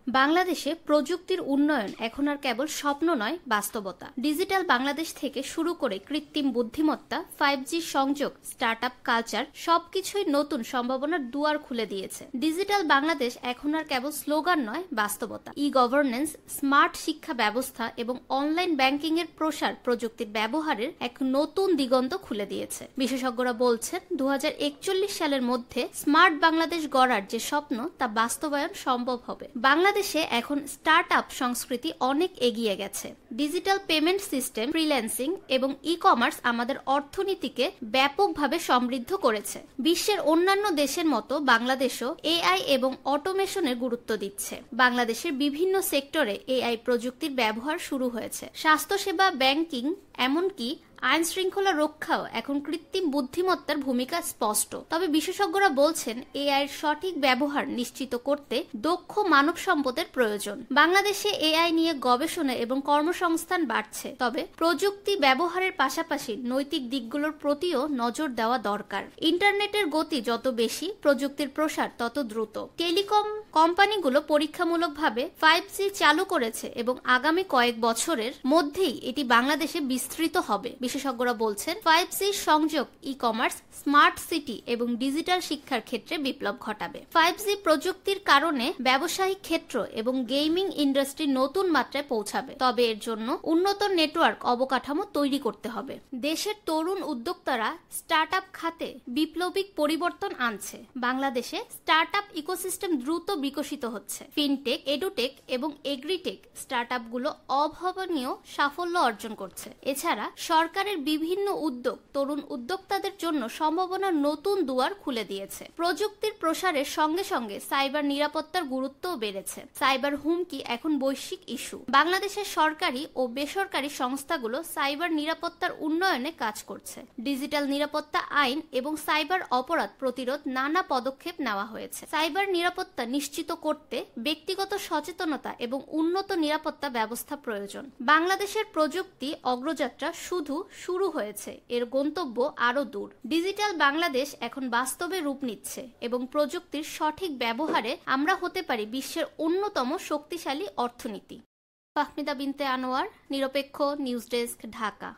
বাংলাদেশে প্রযুক্তির উন্নয়ন এখন আর কেবল স্বপ্ন নয়, বাস্তবতা। ডিজিটাল বাংলাদেশ থেকে শুরু করে কৃত্রিম বুদ্ধিমত্তা, 5G সংযোগ, স্টার্টআপ কালচার সবকিছুই নতুন সম্ভাবনার দুয়ার খুলে দিয়েছে। ডিজিটাল বাংলাদেশ এখন আর কেবল স্লোগান নয়, বাস্তবতা। গভর্নেন্স, স্মার্ট শিক্ষা ব্যবস্থা এবং অনলাইন ব্যাংকিং এর প্রসার প্রযুক্তির ব্যবহারের এক নতুন দিগন্ত খুলে দিয়েছে। বিশেষজ্ঞরা বলছেন 2041 সালের মধ্যে স্মার্ট বাংলাদেশ গড়ার যে স্বপ্ন তা বাস্তবায়ন সম্ভব হবে। বাংলাদেশে এখন স্টার্টআপ সংস্কৃতি অনেক এগিয়ে গেছে। ডিজিটাল পেমেন্ট সিস্টেম, ফ্রিল্যান্সিং এবং ই-কমার্স আমাদের অর্থনীতিকে ব্যাপকভাবে সমৃদ্ধ করেছে। বিশ্বের অন্যান্য দেশের মতো বাংলাদেশও এআই এবং অটোমেশনের গুরুত্ব দিচ্ছে। বাংলাদেশের বিভিন্ন সেক্টরে এআই প্রযুক্তির ব্যবহার শুরু হয়েছে। স্বাস্থ্যসেবা, ব্যাংকিং, এমনকি আইন শৃঙ্খলা রক্ষাও এখন কৃত্রিম বুদ্ধিমত্তার ভূমিকা স্পষ্ট। তবে বিশেষজ্ঞরা বলছেন এআই এর সঠিক ব্যবহার নিশ্চিত করতে দক্ষ মানব সম্পদের প্রয়োজন। বাংলাদেশে এআই নিয়ে গবেষণা এবং কর্মসংস্থান বাড়ছে, তবে প্রযুক্তি ব্যবহারের পাশাপাশি নৈতিক দিকগুলোর প্রতিও নজর দেওয়া দরকার। ইন্টারনেটের গতি যত বেশি, প্রযুক্তির প্রসার তত দ্রুত। টেলিকম কোম্পানিগুলো পরীক্ষামূলকভাবে 5G চালু করেছে এবং আগামী কয়েক বছরের মধ্যেই এটি বাংলাদেশে বিস্তৃত হবে। বিশেষজ্ঞরা বলছেন 5G সংযোগ ই-কমার্স, স্মার্ট সিটি এবং ডিজিটাল শিক্ষার ক্ষেত্রে বিপ্লব ঘটাবে। 5G প্রযুক্তির কারণে ব্যবসায়িক ক্ষেত্র এবং গেমিং ইন্ডাস্ট্রি নতুন মাত্রায় পৌঁছাবে, তবে এর জন্য উন্নত নেটওয়ার্ক অবকাঠামো তৈরি করতে হবে। দেশের তরুণ উদ্যোক্তারা স্টার্টআপ খাতে বিপ্লবিক পরিবর্তন আনছে। বাংলাদেশে স্টার্টআপ ইকোসিস্টেম দ্রুত বিকশিত হচ্ছে। ফিনটেক, এডুটেক এবং এগ্রিটেক স্টার্টআপগুলো অভাবনীয় সাফল্য অর্জন করছে। এছাড়া সরকারের বিভিন্ন উদ্যোগ তরুণ উদ্যোক্তাদের জন্য সম্ভাবনার নতুন দুয়ার খুলে দিয়েছে। প্রযুক্তির প্রসারের সঙ্গে সঙ্গে সাইবার নিরাপত্তার গুরুত্বও বেড়েছে। সাইবার হুমকি এখন বৈশ্বিক ইস্যু। বাংলাদেশের সরকারি ও বেসরকারি সংস্থাগুলো সাইবার নিরাপত্তার উন্নয়নে কাজ করছে। ডিজিটাল নিরাপত্তা আইন এবং সাইবার অপরাধ প্রতিরোধ নানা পদক্ষেপ নেওয়া হয়েছে। সাইবার নিরাপত্তা নিশ্চিত করতে ব্যক্তিগত সচেতনতা এবং উন্নত নিরাপত্তা ব্যবস্থা প্রয়োজন। বাংলাদেশের প্রযুক্তি অগ্রযাত্রা শুধু শুরু হয়েছে, এর গন্তব্য আরো দূর। ডিজিটাল বাংলাদেশ এখন বাস্তবে রূপ নিচ্ছে এবং প্রযুক্তির সঠিক ব্যবহারে আমরা হতে পারি বিশ্বের অন্যতম শক্তিশালী অর্থনীতি। ফাহমিদা বিনতে আনোয়ার, নিরপেক্ষ নিউজ ডেস্ক, ঢাকা।